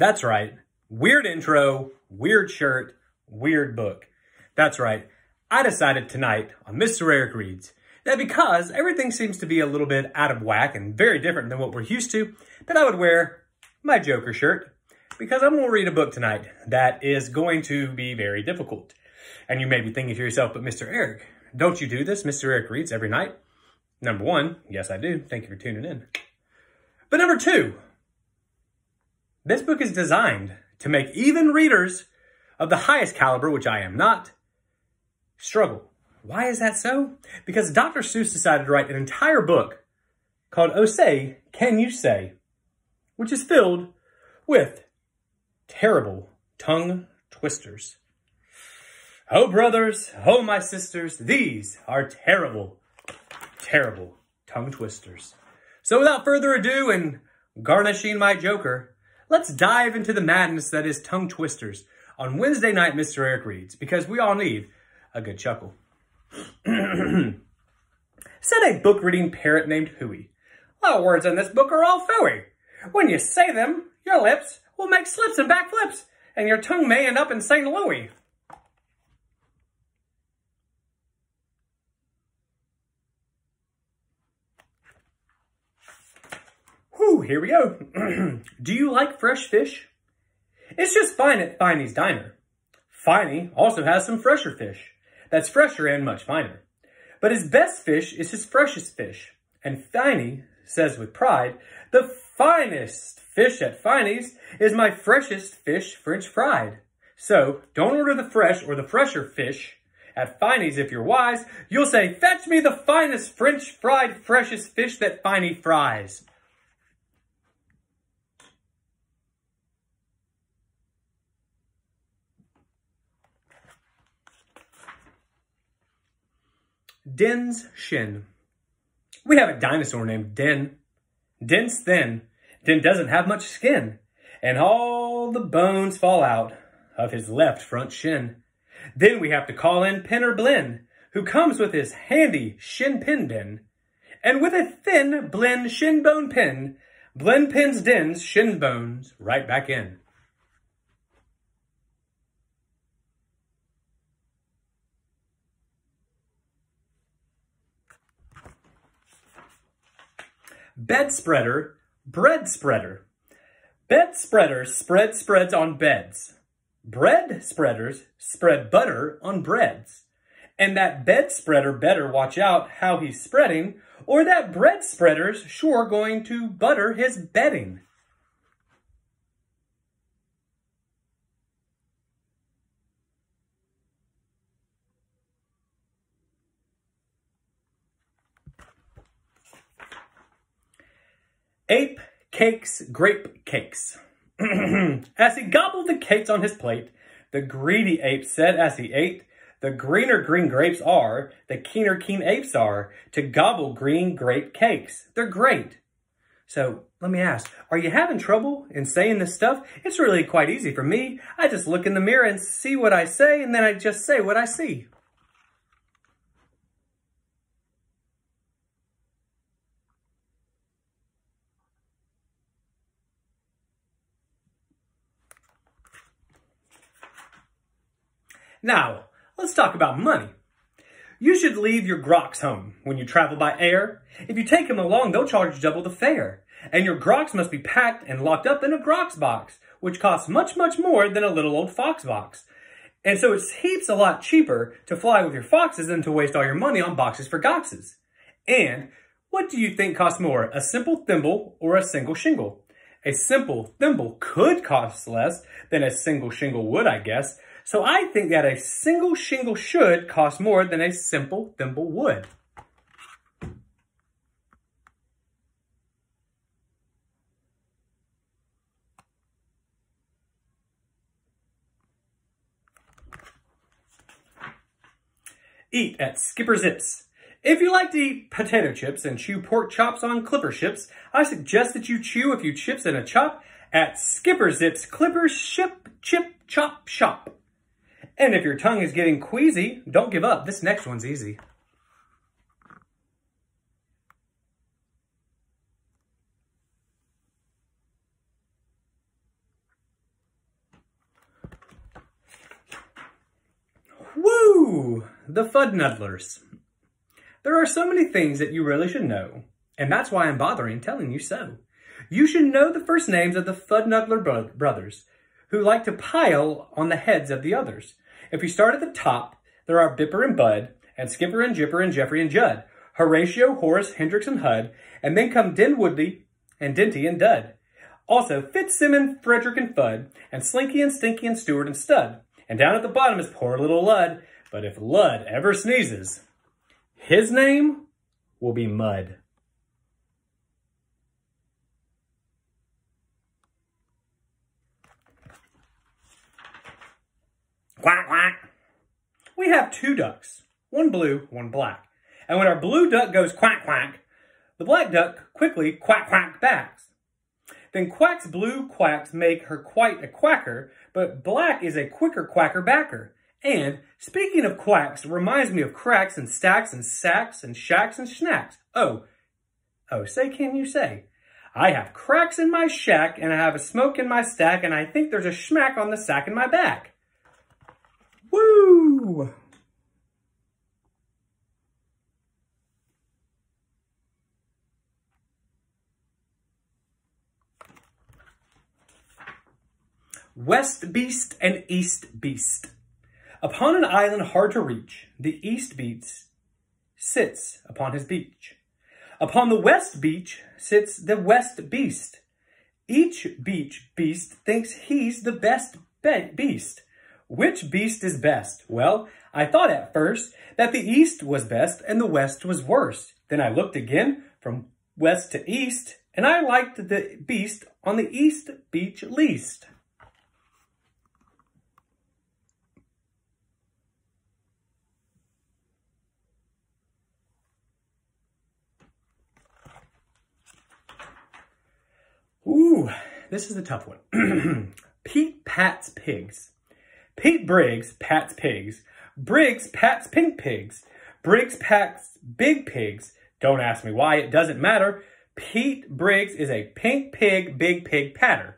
That's right. Weird intro, weird shirt, weird book. That's right. I decided tonight on Mr. Eric Reads that because everything seems to be a little bit out of whack and very different than what we're used to, that I would wear my Joker shirt because I'm going to read a book tonight that is going to be very difficult. And you may be thinking to yourself, but Mr. Eric, don't you do this? Mr. Eric Reads every night. Number one, yes, I do. Thank you for tuning in. But number two, this book is designed to make even readers of the highest caliber, which I am not, struggle. Why is that so? Because Dr. Seuss decided to write an entire book called Oh Say, Can You Say, which is filled with terrible tongue twisters. Oh, brothers, oh, my sisters, these are terrible, terrible tongue twisters. So without further ado and garnishing my Joker, let's dive into the madness that is tongue twisters on Wednesday night Mr. Eric Reads, because we all need a good chuckle. Said a book-reading parrot named Hooey. The words in this book are all phooey. When you say them, your lips will make slips and backflips, and your tongue may end up in St. Louis. Whew, here we go. Do you like fresh fish? It's just fine at Finey's Diner. Finey also has some fresher fish. That's fresher and much finer. But his best fish is his freshest fish. And Finey says with pride, the finest fish at Finey's is my freshest fish French fried. So don't order the fresh or the fresher fish at Finey's if you're wise. You'll say, fetch me the finest French fried freshest fish that Finey fries. Den's shin. We have a dinosaur named Den. Den's thin. Den doesn't have much skin. And all the bones fall out of his left front shin. Then we have to call in Penner Blinn, who comes with his handy shin pin bin. And with a thin Blinn shin bone pin, Blinn pins Den's shin bones right back in. Bed spreader, bread spreader. Bed spreaders spread spreads on beds. Bread spreaders spread butter on breads. And that bed spreader better watch out how he's spreading, or that bread spreader's sure going to butter his bedding. Ape cakes grape cakes. As he gobbled the cakes on his plate, the greedy ape said as he ate, the greener green grapes are, the keener keen apes are, to gobble green grape cakes. They're great. So let me ask, are you having trouble in saying this stuff? It's really quite easy for me. I just look in the mirror and see what I say, and then I just say what I see. Now, let's talk about money. You should leave your groks home when you travel by air. If you take them along, they'll charge double the fare. And your groks must be packed and locked up in a groks box, which costs much, much more than a little old fox box. And so it's heaps a lot cheaper to fly with your foxes than to waste all your money on boxes for goxes. And what do you think costs more, a simple thimble or a single shingle? A simple thimble could cost less than a single shingle would, I guess. So I think that a single shingle should cost more than a simple thimble would. Eat at Skipper Zips. If you like to eat potato chips and chew pork chops on clipper ships, I suggest that you chew a few chips in a chop at Skipper Zips Clippers Ship Chip Chop Shop. And if your tongue is getting queasy, don't give up. This next one's easy. Ooh, the Fudnuddlers. There are so many things that you really should know, and that's why I'm bothering telling you so. You should know the first names of the Fudnuddler brothers, who like to pile on the heads of the others. If you start at the top, there are Bipper and Bud, and Skipper and Jipper and Jeffrey and Judd, Horatio, Horace, Hendrix and Hud, and then come Dinwoodley and Dinty and Dud. Also Fitzsimmon, Frederick and Fudd, and Slinky and Stinky and Stewart and Stud. And down at the bottom is poor little Lud, but if Lud ever sneezes, his name will be Mud. Quack, quack. We have two ducks, one blue, one black. And when our blue duck goes quack, quack, the black duck quickly quack, quack backs. Then Quack's blue quacks make her quite a quacker, but Black is a quicker quacker backer. And, speaking of quacks, reminds me of cracks and stacks and sacks and shacks and snacks. Oh, say can you say? I have cracks in my shack, and I have a smoke in my stack, and I think there's a schmack on the sack in my back. Woo! West Beast and East Beast. Upon an island hard to reach, the East Beast sits upon his beach. Upon the West Beach sits the West Beast. Each beach beast thinks he's the best beast. Which beast is best? Well, I thought at first that the East was best and the West was worst. Then I looked again from west to east, and I liked the beast on the East Beach least. Ooh, this is a tough one. Pete Pat's Pigs. Pete Briggs Pat's Pigs. Briggs Pat's Pink Pigs. Briggs Pat's Big Pigs. Don't ask me why, it doesn't matter. Pete Briggs is a pink pig, big pig patter.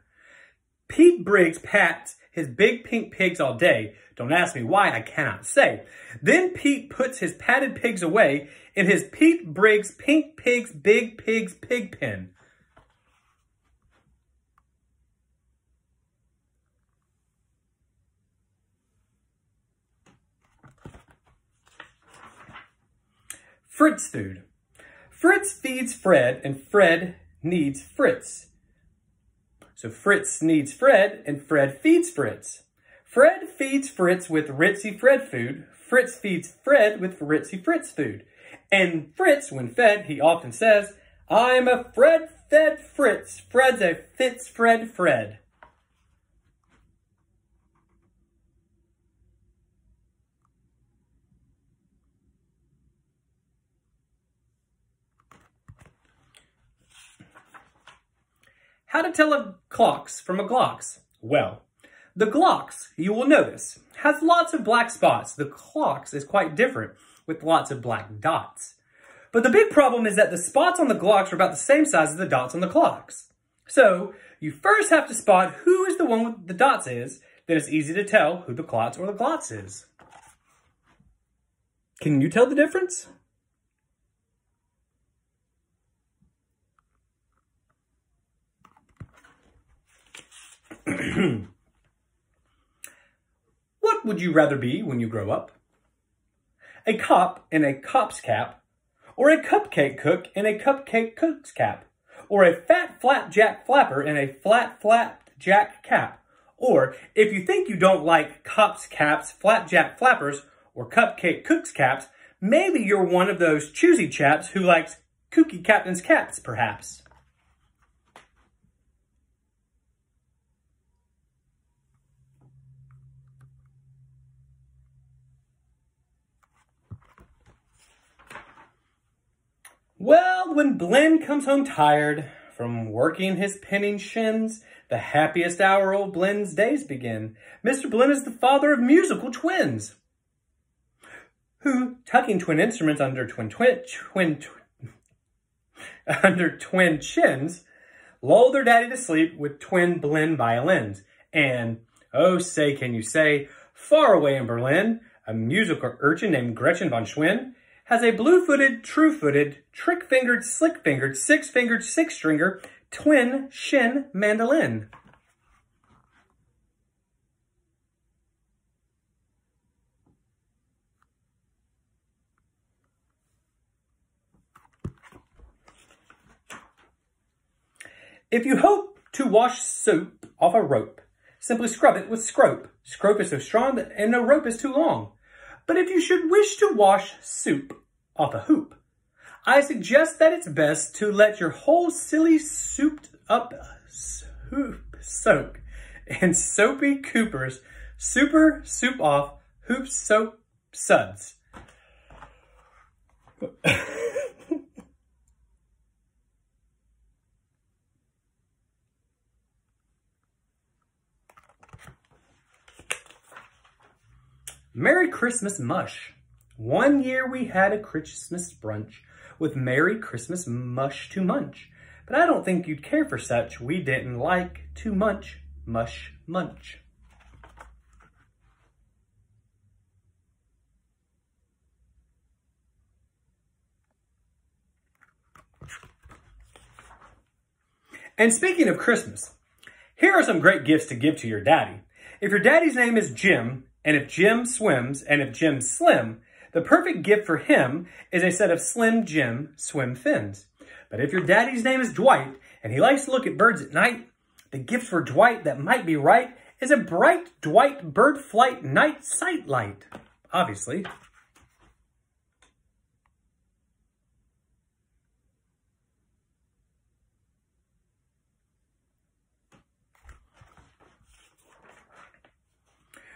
Pete Briggs pats his big pink pigs all day. Don't ask me why, I cannot say. Then Pete puts his patted pigs away in his Pete Briggs Pink Pigs, Big Pigs pig pen. Fritz food. Fritz feeds Fred, and Fred needs Fritz. So Fritz needs Fred, and Fred feeds Fritz. Fred feeds Fritz with Ritzy Fred food. Fritz feeds Fred with Ritzy Fritz food. And Fritz, when fed, he often says, I'm a Fred-fed Fritz. Fred's a Fitz-Fred Fred. How to tell a clocks from a glocks? Well, the glocks, you will notice, has lots of black spots. The clocks is quite different, with lots of black dots. But the big problem is that the spots on the glocks are about the same size as the dots on the clocks. So, you first have to spot who is the one with the dots is, then it's easy to tell who the clots or the glots is. Can you tell the difference? What would you rather be when you grow up? A cop in a cop's cap, or a cupcake cook in a cupcake cook's cap, or a fat flapjack flapper in a flat flapjack cap, or if you think you don't like cops' caps, flapjack flappers, or cupcake cook's caps, maybe you're one of those choosy chaps who likes kooky captain's caps, perhaps. Well, when Blinn comes home tired from working his pinning shins, the happiest hour old Blinn's days begin. Mr. Blinn is the father of musical twins, who, tucking twin instruments under twin chins, lull their daddy to sleep with twin Blinn violins. And, oh, say, can you say, far away in Berlin, a musical urchin named Gretchen von Schwinn, has a blue-footed, true-footed, trick-fingered, slick-fingered, six-fingered, six-stringer, twin shin mandolin. If you hope to wash soap off a rope, simply scrub it with scrope. Scrope is so strong and no rope is too long. But if you should wish to wash soup off a hoop, I suggest that it's best to let your whole silly souped up hoop soak in soapy Cooper's super soup off hoop soap suds. Merry Christmas mush. One year we had a Christmas brunch with Merry Christmas mush to munch. But I don't think you'd care for such. We didn't like to munch, mush, munch. And speaking of Christmas, here are some great gifts to give to your daddy. If your daddy's name is Jim, and if Jim swims, and if Jim's slim, the perfect gift for him is a set of Slim Jim swim fins. But if your daddy's name is Dwight, and he likes to look at birds at night, the gift for Dwight that might be right is a bright Dwight bird flight night sight light, obviously.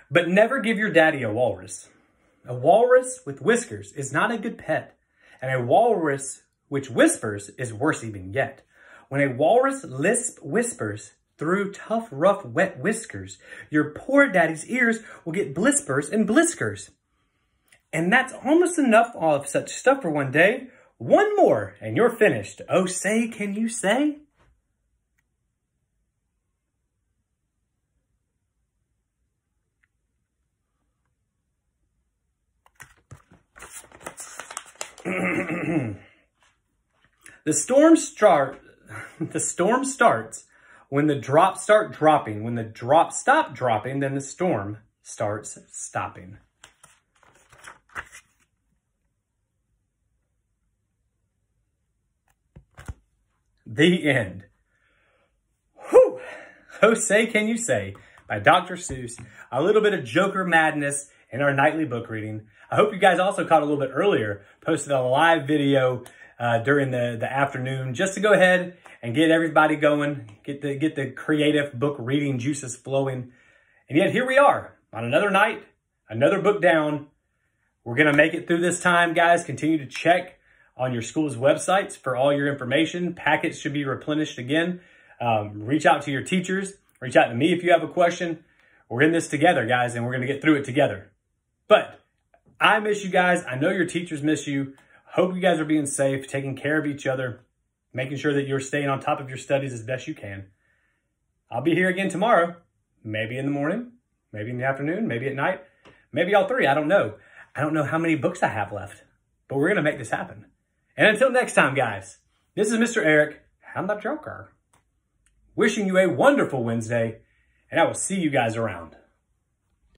But never give your daddy a walrus. A walrus with whiskers is not a good pet, and a walrus which whispers is worse even yet. When a walrus whispers through tough, rough, wet whiskers, your poor daddy's ears will get blispers and bliskers. And that's almost enough of such stuff for one day. One more, and you're finished. Oh, say, can you say? The storm starts when the drops start dropping. When the drops stop dropping, then the storm starts stopping. The end. Whew! Oh, say can you say, by Dr. Seuss. A little bit of Joker madness in our nightly book reading. I hope you guys also caught a little bit earlier, posted a live video during the afternoon, just to go ahead and get everybody going, get the creative book reading juices flowing. And yet here we are on another night, another book down. We're going to make it through this time, guys. Continue to check on your school's websites for all your information. Packets should be replenished again. Reach out to your teachers. Reach out to me if you have a question. We're in this together, guys, and we're going to get through it together. But I miss you guys. I know your teachers miss you. Hope you guys are being safe, taking care of each other, making sure that you're staying on top of your studies as best you can. I'll be here again tomorrow, maybe in the morning, maybe in the afternoon, maybe at night, maybe all three. I don't know. I don't know how many books I have left, but we're going to make this happen. And until next time, guys, this is Mr. Eric, I'm the Joker, wishing you a wonderful Wednesday, and I will see you guys around.